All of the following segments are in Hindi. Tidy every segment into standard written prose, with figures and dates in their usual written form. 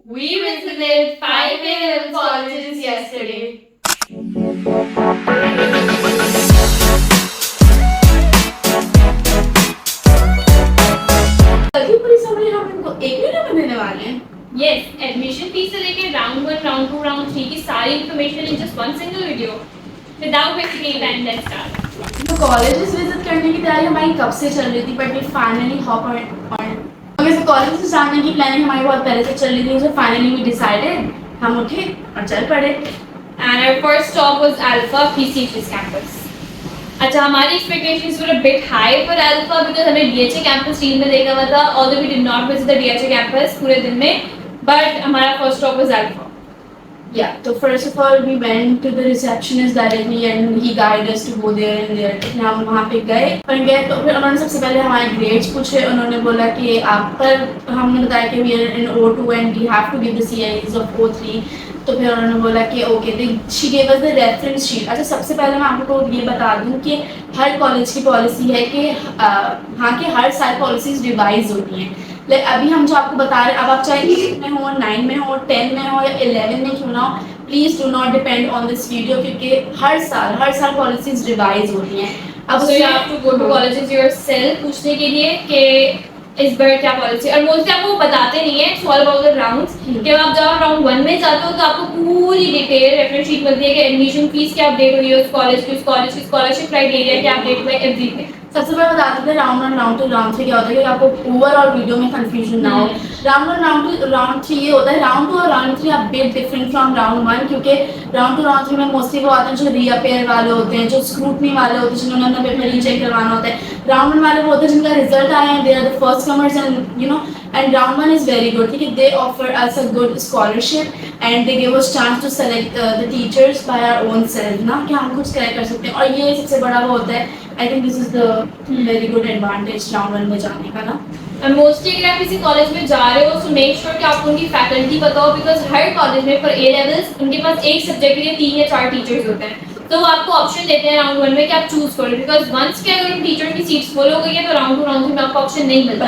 We visited 5 A&M colleges yesterday. अभी पूरी समरी हम इनको एक महीने में देने वाले हैं। Yes, admission fee से लेके round 1, round 2, round 3 की सारी information in just one single video. Without wasting any time, let's start. तो कॉलेजेस विजिट करने की तैयारी हमारी कब से चल रही थी, but we finally hop on. Okay, so colleges जाने की प्लानिंग हमारी बहुत पहले से चल रही थी, सो फाइनली वी डिसाइडेड, हम उठे और चल पड़े। And our first stop was Alpha PCH's campus. अच्छा, हमारी expectations were a bit high for Alpha because हमने DHA campus टीम में देखा हुआ था, although we did not visit the DHA campus पूरे दिन में, but हमारा first stop was Alpha. Yeah, so first of all we went to the receptionist directly and he guided us to go there and there. फिर हम वहाँ पे गए तो फिर उन्होंने सबसे पहले हमारे ग्रेड्स पूछे। उन्होंने बोला कि आप पर हमने बताया कि we are in O2 and we have to give the CIEs of O3। तो फिर उन्होंने बोला कि okay, she gave us the reference sheet. अच्छा, सबसे पहले मैं आपको ये बता दूं कि हर कॉलेज की पॉलिसी है कि हाँ कि हर साल पॉलिसीज रिवाइज होती हैं। लाइक अभी हम जो आपको बता रहे हैं, अब आप चाहे 8 में हो, 9 में हो, 10 में हो या 11 में क्यों ना हो, please do not depend on this video, क्योंकि हर साल पॉलिसीज रिवाइज होती हैं। अब so you have to go to colleges yourself पूछने के लिए कि इस बार क्या पॉलिसी, और मोस्टली आपको बताते नहीं है, it's all about the rounds. कि आप जब राउंड 1 में जाते हो तो आपको पूरी डिटेल रेफरेंस शीट मिलती है कि एडमिशन फीस क्या अपडेट हुई है उस कॉलेज की स्कॉलरशिप क्राइटेरिया क्या अपडेट हुआ है, एवरीथिंग। सबसे पहले बताते थे राउंड 1, राउंड 2, राउंड 3 क्या होता है, कि आपको ओवरऑल वीडियो में कंफ्यूजन ना हो। राउंड 1, राउंड 2, राउंड 3 ये होता है। राउंड 2 और राउंड 3 आप बिट डिफरेंट फ्रॉम राउंड 1, क्योंकि राउंड 2, राउंड 3 में मोस्टली वो आते हैं जो रीअपेयर वाले होते हैं, जो स्क्रूटनी वाले होते हैं, जिन्होंने अपना पेपर रीचेक करवाना होता है। राउंड 1 वाले वो होते हैं जिनका रिजल्ट आया है, they are the first comers and you know and round 1 is very good, ठीक है। They offer us a good scholarship and they give us chance to select the teachers by our own self, ना कि हम कुछ सेलेक्ट कर सकते हैं। और ये सबसे बड़ा वो होता है, आई think this is the very good advantage round 1 में जाने का ना। मोस्टली अगर आप किसी कॉलेज में जा रहे हो, सो मेक श्योर कि आपको उनकी फैकल्टी पता हो, बिकॉज हर कॉलेज में फॉर ए लेवल्स उनके पास एक सब्जेक्ट के लिए 3 या 4 टीचर्स होते हैं। तो वो आपको ऑप्शन देते हैं राउंड 1 में कि आप चूज करो, बिकॉज वंस के अगर उन टीचर की सीट्स फुल हो गई है तो राउंड 2, राउंड 3 में आपको ऑप्शन नहीं मिलता।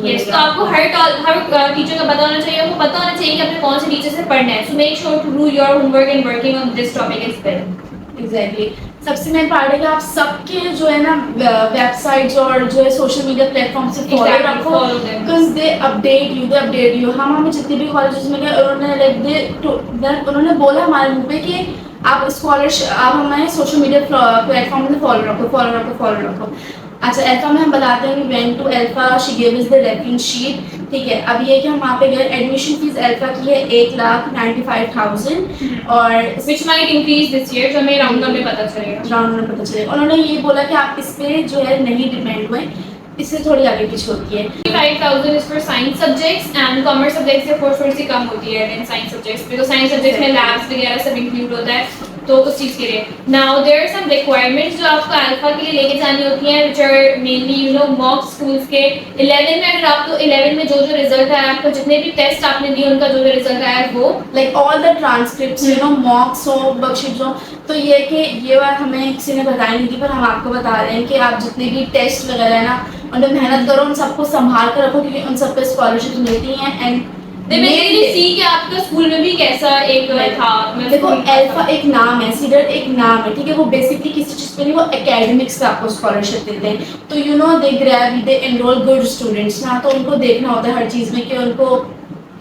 यस, तो आपको हर टीचर का पता होना चाहिए, आपको पता होना चाहिए कि आपने कौन से टीचर से पढ़ना है। So make sure to do your homework and working on this topic as well. Exactly. सबसे मेन पार्ट है कि आप सबके जो है ना वेबसाइट्स और जो है सोशल मीडिया प्लेटफॉर्म से फॉलो रखो, बिकॉज दे अपडेट यू। हम हमें जितने भी कॉलेजेस में गए उन्होंने उन्होंने बोला हमारे मुंह पे कि आप स्कॉलरशिप आप हमें सोशल मीडिया प्लेटफॉर्म में फॉलो रखो। अच्छा, अल्फा में हम बताते हैं कि went to Alpha, she give us the reference sheet, ठीक है। अब ये कि हम वहाँ पे गए, एडमिशन फीस अल्फा की है 1,95,000 और which might increase this year, जो हमें राउंड में पता चलेगा। उन्होंने ये बोला कि आप इस पे जो है नहीं डिपेंड हुए, इससे थोड़ी आगे पीछे होती है। 5,000 is for science subjects and commerce subjects से थोड़ी सी कम होती है in science subjects, because science subjects में लैब्स वगैरह सब इंक्लूड होता है, तो उस चीज़ के लिए। Now there are some requirements जो आपको अल्फा के लिए लेके जानी होती हैं, which are mainly you know mock schools के 11 में। अगर आपको 11 में जो रिजल्ट आया, आपको जितने भी टेस्ट आपने दिए उनका जो रिजल्ट आया है वो like all the transcripts you know मॉक्स हो, वर्कशीट्स हो। तो ये कि ये बात हमें किसी ने बताई नहीं थी, पर हम आपको बता रहे हैं कि आप जितने भी टेस्ट वगैरह है ना, उनमें मेहनत करो, उन सबको संभाल कर रखो, क्योंकि उन सब पे स्कॉलरशिप मिलती हैं। एंड दे बेसिकली सी कि आपका स्कूल में भी कैसा एक था। देखो, अल्फा एक नाम है, सीडर एक नाम है, ठीक है। वो बेसिकली किसी चीज़ पे नहीं, वो एकेडमिक्स पे आपको स्कॉलरशिप देते हैं। तो you know they enrol good students ना, तो उनको देखना होता है हर चीज़ में कि उनको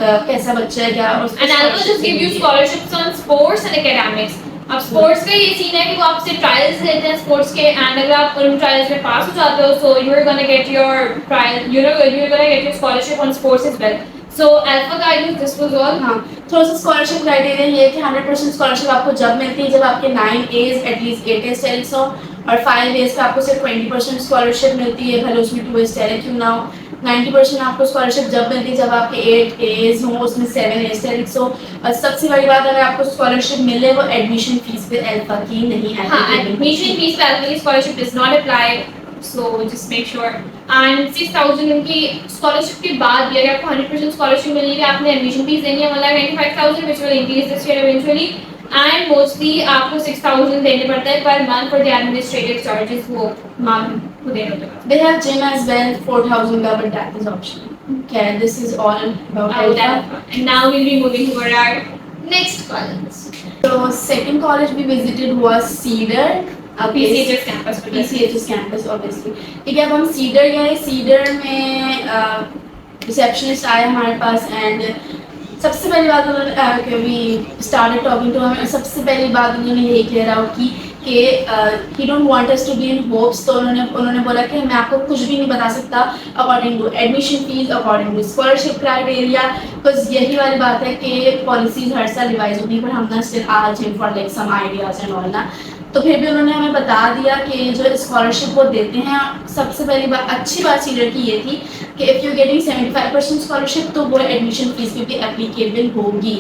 कैसा बच्चा है क्या। And alpha just give you scholarships on sports and academics. अब स्पोर्ट्स का ये सीन है कि वो आपसे ट्रायल्स लेते हैं स्पोर्ट्स के, एंड अगर आप उन ट्रायल्स में पास हो जाते हो, so you are gonna get your trial, you are gonna get your scholarship on sports as well. So alpha का I think this was all. हाँ, थोड़ा सा स्कॉलरशिप क्राइटेरिया ये है कि 100% स्कॉलरशिप आपको जब मिलती है जब आपके 9 A's एटलीस्ट 8 A's टेरिक्स हो, और 5 A's पे आपको सिर्फ 20% स्कॉलरशिप मिलती है, भले उसमें 2 A's टेरिक क्यों ना हो। 90% आपको स्कॉलरशिप जब मिलती है जब आपके 8 A's हो, उसमें 7 A's टेरिक्स हो। और सबसे बड़ी बात, अगर आपको स्कॉलरशिप मिले वो एडमिशन फीस पे अल्फा की नहीं है। हाँ, एडमिशन फीस पे अल्फा की scholarship does not apply, so just make sure। and 6,000 उनकी स्कॉलरशिप के बाद भी अगर आपको 100% स्कॉलरशिप मिलेगी, आपने एडमिशन फीस देनी है 1,95,000 which will increase this year eventually, and mostly आपको 6,000 देने पड़ता है per month for the administrative charges, वो मान खुद देना होता है। They have gym as well 4,000 का, but that is optional। Okay, this is all about About Alpha. Alpha. And now we'll be moving toward our next college. So second college we visited was Cedar. PCHS campus. PCHS campus obviously. ठीक है, अब हम सीडर गए. सीडर में रिसेप्शनिस्ट आए हमारे पास एंड सबसे पहली बात उन्होंने वी स्टार्टेड टॉकिंग टू हमें. सबसे पहली बात उन्होंने यही क्लियर आउट की कि he don't want us to be in hopes. तो उन्होंने बोला कि मैं आपको कुछ भी नहीं बता सकता according to admission fees, according to scholarship criteria. बस यही वाली बात है कि पॉलिसीज हर साल रिवाइज होती है, पर हम ना स्टिल आज in for like some ideas and all ना. तो फिर भी उन्होंने हमें बता दिया कि जो स्कॉलरशिप वो देते हैं, सबसे पहली बात अच्छी बात सीडर की ये थी कि इफ़ यू गेटिंग 75% स्कॉलरशिप तो वो एडमिशन फीस भी एप्लीकेबल होगी,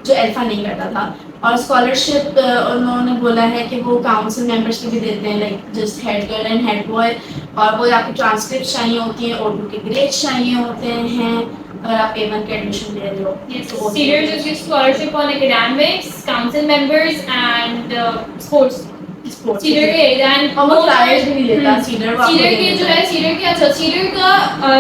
जो अल्फा नहीं करता था. और स्कॉलरशिप उन्होंने बोला है कि वो काउंसिल मेंबर्स की भी देते हैं, like just head girl and head boy. और वो आपको ट्रांसक्रिप्ट चाहिए होती हैं, और के ग्रेड्स चाहिए होते हैं अगर आप A1 के एडमिशन ले रहे हो. Yes, Cedar just gives scholarship on academics, council members, and sports. Cedar के and और वो ट्रायल्स भी नहीं लेता सीडर. Cedar के जो है Cedar के अच्छा Cedar का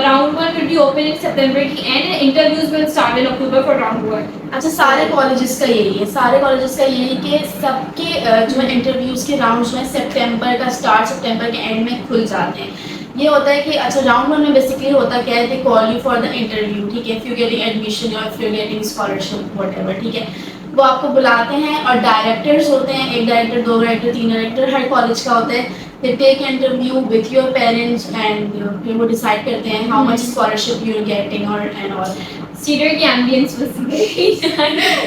round 1 will be open in September की end and interviews will start in October for round 1. अच्छा, सारे कॉलेजेस का यही है, सारे कॉलेजेस का यही कि सबके जो है इंटरव्यूज़ के राउंड जो है सितंबर का स्टार्ट, सितंबर के एंड में खुल जाते हैं. ये होता है कि अच्छा राउंड 1 में बेसिकली होता क्या है, they call you for the interview. ठीक है, इफ़ यू गेटिंग एडमिशन और if you getting scholarship whatever. ठीक है, वो आपको बुलाते हैं और डायरेक्टर्स होते हैं, एक डायरेक्टर, दो डायरेक्टर, तीन डायरेक्टर हर कॉलेज का होता है. They take interview with your parents and फिर वो डिसाइड करते हैं how much scholarship you are getting और एंड ऑल. Cedar की ambience was great.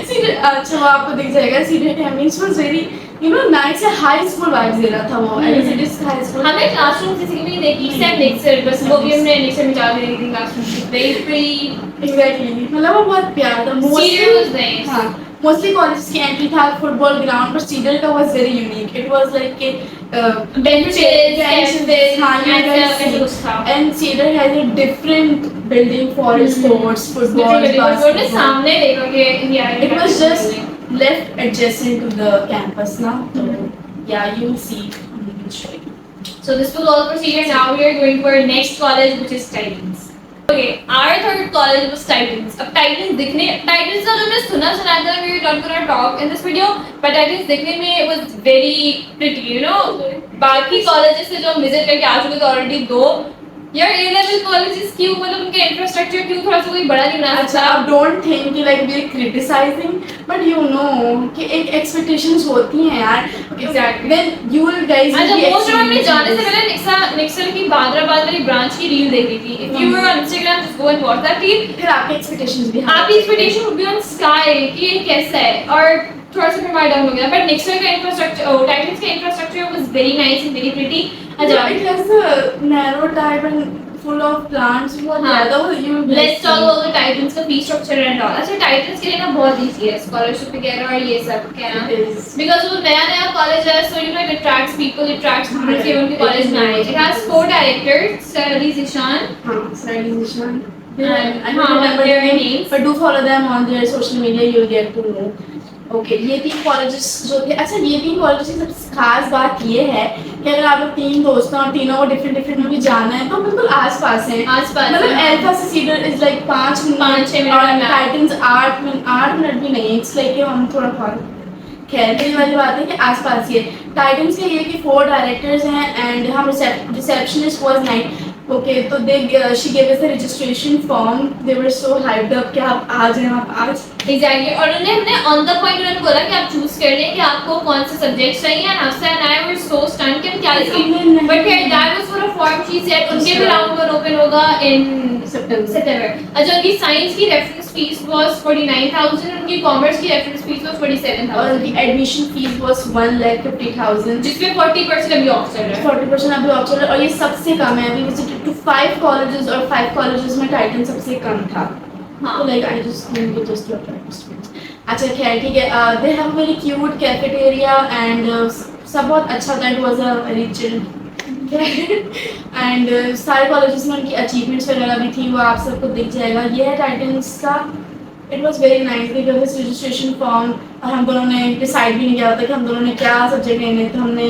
सीडर अच्छा वो आपको दिख जाएगा. सीडर के ambience was very you know nice, high school vibes दे रहा था वो. As it is high school. हमें क्लासरूम किसी की भी नहीं देखी except Nixer, बस वो भी हमने Nixer में जाके देखी थी क्लासरूम. Very pretty. एग्जैक्टली, मतलब वो बहुत प्यारा था. Cedar was nice. हाँ, मोस्टली कॉलेज की एंट्री था फुटबॉल ग्राउंड, पर सीडर का was very unique. It was like के Benches, canvas, हाँ, ऐसा कुछ था. and Cedar has a different building for sports, football, Literally, वो ने basketball. सामने देखा कि yeah, It was just left adjacent to the campus now. So yeah, you'll see. We'll show you. So this was all for Cedar. Now we are going for our next college, which is Titans. Okay, our third college was Titans. अब Titans दिखने Titans का जो मैं सुना था, we were not gonna talk in this video, but Titans दिखने में was very pretty, you know. बाकी colleges से जो हम visit करके आ चुके थे already दो, यार A level colleges क्यों, मतलब उनके infrastructure क्यों थोड़ा सा कोई बड़ा नहीं बना अच्छा, सकता. आप don't think कि like we're criticizing, but you know कि एक expectations होती हैं यार. Exactly. Then you will guys will अच्छा be मोस्ट ऑफ हमने जाने से experiencing पहले निक्सर की बादराबाद वाली ब्रांच की रील देखी थी. If you were on Instagram, just go and watch that reel. this. फिर आपके expectations भी आपकी expectation would be on sky कि ये कैसा है, और थोड़ा सा फिर हमारा डाउन हो गया. बट निक्सर का इंफ्रास्ट्रक्चर, टाइटन्स का infrastructure was very nice and very pretty. अच्छा, It has a narrow type and full of plants. बहुत हाँ. ज़्यादा you will let's talk about the titans का फी स्ट्रक्चर एंड ऑल. अच्छा, टाइटन्स के लिए ना बहुत इजी है स्कॉलरशिप वगैरह और ये सब क्या ना, It is. बिकॉज वो नया कॉलेज है, so you know it attracts people, it attracts students के उनके कॉलेज में आए. It has 4 directors, Sally Zishan. हाँ, Sally Zishan. And I don't remember their their names. but do follow them on their social media. You'll get to know. Okay, ये 3 कॉलेजेस जो थे. अच्छा, ये 3 कॉलेजेस की सबसे खास बात ये है कि अगर आप लोग 3 दोस्त हैं और तीनों को डिफरेंट में भी जाना है तो बिल्कुल आस-पास हैं. आस-पास मतलब हैं. अल्फा से cedar is like 5 minute, 5-6 minute और में. टाइटन्स 8 मिनट भी नहीं. इट्स लाइक हम थोड़ा फॉर खैर ये वाली बात है कि आस-पास ही है. टाइटन्स का ये कि 4 डायरेक्टर्स हैं एंड हम रिसेप्शनिस्ट वाज 9. ओके, तो they she gave us the registration form. They were so hyped up कि आप आ जाएं, आप आज. एग्जैक्टली. और हमने ऑन द पॉइंट उन्होंने बोला कि आप चूज कर लें कि आपको कौन सा सब्जेक्ट चाहिए. And Hafsa and I were so stunned कि हम क्या लिखें. बट फिर that was for a form she said उनके भी राउंड 1 ओपन होगा इन सितंबर. अच्छा, उनकी साइंस की रेफरेंस फीस वाज 49000, उनकी कॉमर्स की रेफरेंस फीस वाज और 47000, उनकी एडमिशन फीस वाज 1,50,000. जिसमें 40% अभी ऑफ चल रहा है. 40% अभी ऑफ चल रहा है और ये सबसे कम है. अभी विजिटेड टू 5 कॉलेजेस और 5 कॉलेजेस में टाइटन सबसे कम था. हाँ. तो लाइक आई जस्ट जस्ट अच्छा खैर ठीक है. They have very cute cafeteria and सब बहुत अच्छा था. It was a very chill and सारे कॉलेजेस में उनकी अचीवमेंट्स वगैरह भी थी, वो आप सबको दिख जाएगा. ये है टाइटन्स का. It was very nice. They give us registration form और हम दोनों ने डिसाइड भी नहीं किया था कि हम दोनों ने क्या सब्जेक्ट लेने. तो हमने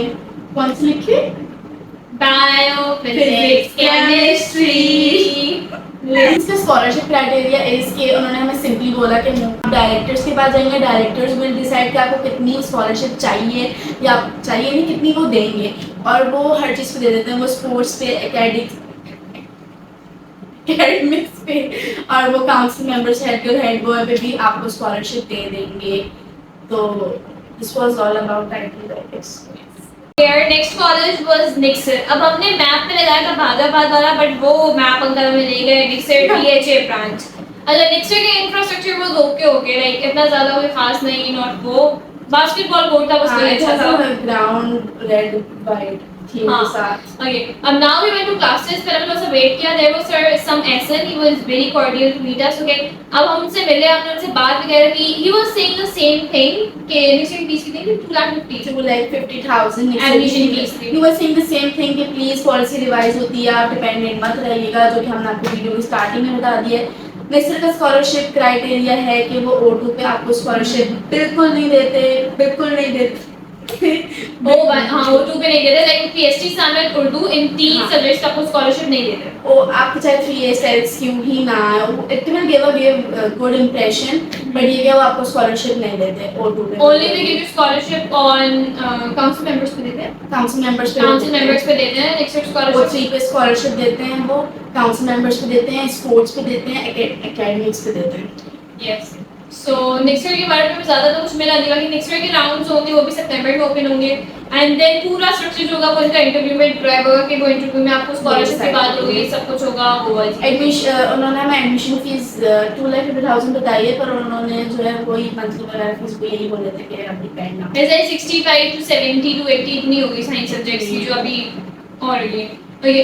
कौन से लिखे? Bio, physics, chemistry. इसका स्कॉलरशिप क्राइटेरिया इसके उन्होंने हमें सिंपली बोला कि डायरेक्टर्स के पास जाएंगे, डायरेक्टर्स विल डिसाइड कि आपको कितनी स्कॉलरशिप चाहिए या चाहिए नहीं कितनी वो देंगे, और वो हर चीज़ पे दे देते हैं। वो स्पोर्ट्स पे, एकेडमिक्स पे, और वो काउंसिल मेंबर्स हेड बॉय पे भी आपको स्कॉलरशिप दे देंगे। तो this was all about IT. Next college was Nixor. अब हमने मैप पे लगाया था भागाबाद वाला, बट वो मैप अंकल हमें ले गए निक्सर डीएचए ब्रांच। अच्छा, निक्सर के इंफ्रास्ट्रक्चर वो ओके लाइक इतना ज्यादा कोई खास नहीं, नॉट वो बास्केटबॉल कोर्ट था, बस वही अच्छा था। ग्राउंड रेड वाइट थीम के साथ। Okay. Now we went to classes. फिर हमने थोड़ा वेट किया. There was some SN. He was very cordial to meet us. Okay. अब हम उनसे मिले, हमने उनसे बात वगैरह की. He was saying the same thing कि admission fees कितनी थी? 2,50,000 admission fees थी. He was saying the same thing कि please पॉलिसी रिवाइज होती है, आप डिपेंडेंट मत रहिएगा, जो कि हमने आपको वीडियो की स्टार्टिंग में बता दिया है। निक्सर का स्कॉलरशिप क्राइटेरिया है कि वो O2 पे आपको स्कॉलरशिप बिल्कुल नहीं देते। हाँ, O2 पे नहीं देते, लाइक PhD standard उर्दू इन 3 सब्जेक्ट्स का आपको स्कॉलरशिप नहीं देते। ओ आपको चाहे 3A स्टेट्स क्यों ही ना, it will give a good impression, but ये क्या वो आपको स्कॉलरशिप नहीं देते O2 पे। Only they give you scholarship on council members पे देते हैं। काउंसिल मेंबर्स पे देते हैं निक्सर स्कॉलरशिप। O3 पे स्कॉलरशिप देते हैं, वो काउंसिल मेंबर्स पे देते हैं, स्पोर्ट्स पे देते हैं, एकेडमिक्स पे देते हैं। यस। सो निक्सर के बारे में ज़्यादा तो कुछ मिला नहीं, बाकी निक्सर के राउंड्स होंगे वो भी सितंबर में ओपन होंगे, एंड देन पूरा स्ट्रक्चर होगा वो इनका इंटरव्यू में ड्राइव होगा कि वो इंटरव्यू में आपको स्कॉलरशिप की बात होगी, सब कुछ होगा वो एडमिशन। उन्होंने हमें एडमिशन फीस 2,50,000 बताई है, पर उन्होंने जो है वही मंथली वगैरह फीस को यही बोले थे कि अब डिपेंड ना। ऐसे 65 to 70 to 80 इतनी होगी साइंस सब्जेक्ट्स की जो अभी और ये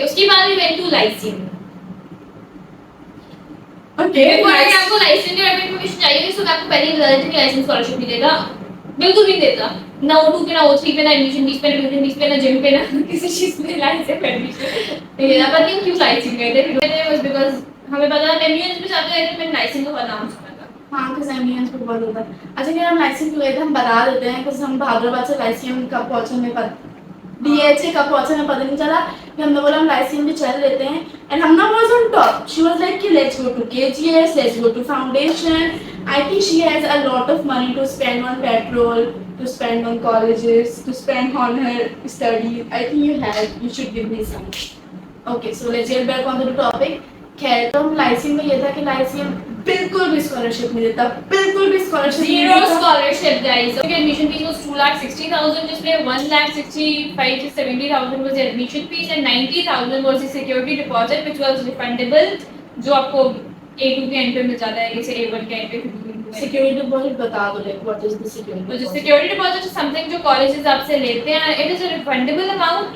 उसके बाद भी वेंट टू लाइसिंग। ओके, अगर आपको लाइसेंस के बारे में इन्फॉर्मेशन चाहिए तो मैं आपको पहले ही बता देती हूँ कि लाइसेंस स्कॉलरशिप नहीं देता, बिल्कुल भी नहीं देता, ना O2 पे, ना O3 पे, ना एडमिशन फीस पे, ना ट्यूशन फीस पे, ना जिम पे, ना किसी चीज में लाइसेंस पे एडमिशन नहीं देता। पता नहीं क्यों लाइसेंस गए थे, मैंने बस बिकॉज़ हमें पता है एमयूएन में जाते हैं, मैंने लाइसेंस का नाम सुना था। हाँ, कुछ एमयूएन पे बहुत होता है। अच्छा, क्या हम लाइसेंस लिए थे, हम बता देते हैं कुछ, हम हैदराबाद से लाइसेंस कब पहुंचे हमें पता, डीएचए कब पहुंचे हमें पता नहीं चला, कि हमने बोला हम लाइसेंस भी चल लेते हैं, and Hamna was on top. She was like कि let's go to KGS, let's go to foundation. I think she has a lot of money to spend on petrol, to spend on colleges, to spend on her studies. I think you should give me some. Okay, so let's get back on the topic. खैर, तो हम लाइसेंस में ये था कि लाइसेंस बिल्कुल भी स्कॉलरशिप नहीं देता, बिल्कुल भी स्कॉलरशिप नहीं Zero देता। scholarship, guys. Okay, admission fees was 2,60,000, जिसमें 1,65,000 to 70,000 was the admission fees and 90,000 was the security deposit, which was refundable, जो आपको A2 के एंड पे मिल जाता है, जैसे A1 के एंड पे 50%। सिक्योरिटी डिपॉजिट बता दो, like what is the security जो सिक्योरिटी डिपॉजिट इज समथिंग जो कॉलेजेस आपसे लेते हैं, it is a refundable amount,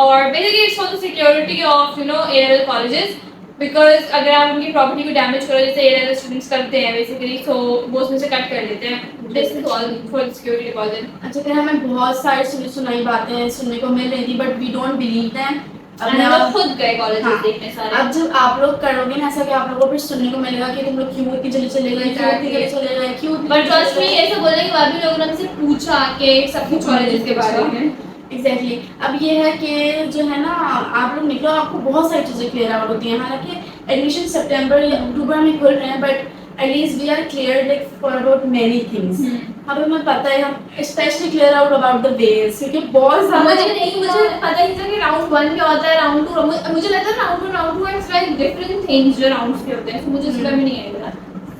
और basically it's for the security of A-level colleges, because अगर आप उनकी प्रॉपर्टी को डैमेज करो, जैसे A-level स्टूडेंट्स करते हैं बेसिकली, तो वो उसमें से कट कर लेते हैं। This is all for security deposit. अच्छा, फिर हमें बहुत सारी सुनाई बातें सुनने को मिल रही थी, but we don't believe them. हम लोग खुद गए कॉलेजेस देखने सारे। अब जब आप लोग करोगे ना ऐसा, कि आप लोगों को फिर सुनने को मिलेगा कि तुम लोग क्यों इतनी जल्दी चले गए, क्यों इतनी जल्दी चले गए, क्यों। बट ट्रस्ट मी, ऐसा बोलने के बाद भी लोगों ने हमसे पूछा कि सब कुछ कॉलेजेस के बारे में। एग्जैक्टली। अब ये है कि जो है ना, आप लोग निकलो, आपको बहुत सारी चीज़ें क्लियर आउट होती हैं। हालांकि एडमिशन सितंबर या अक्टूबर में खुल रहे हैं, but at least we are clear like for about many things. अब हमें पता है, हम specially clear out about the ways, क्योंकि बहुत ज़्यादा मुझे पता ही था कि राउंड 1 क्या होता है, राउंड 2 मुझे लगता है round 2 it's like different things जो राउंड्स पे होते हैं, तो मुझे समझ में नहीं आएगा।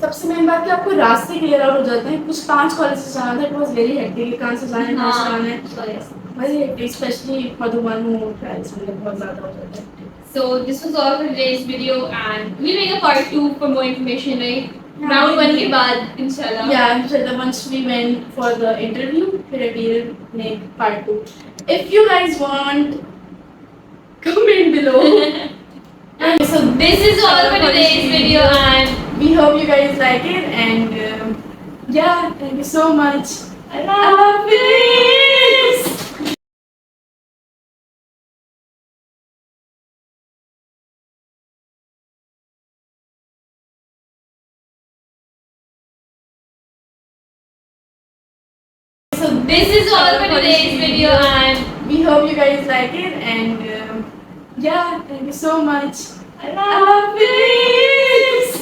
सबसे मेन बात कि आपको रास्ते क्लियर आउट हो जाते हैं। कुछ 5 कॉलेज से जाना था, इट वाज वेरी हेक्टिक, कहाँ से जाना है, कहाँ से जाना है, very hectic, specially for the one who trials में बहुत ज़्यादा हो जाता है। So this was all for today's video, and we'll make a part 2 for more information, right? Round 1 के बाद इंशाल्लाह। Yeah, so the once we went for the interview, फिर we'll make part 2. If you guys want, comment below. And so This is all for today's video, and we hope you guys like it, and yeah, thank you so much. Allah Hafiz. So this is all for today's video, and we hope you guys like it, and yeah, thank you so much. अल्लाह हाफिज़।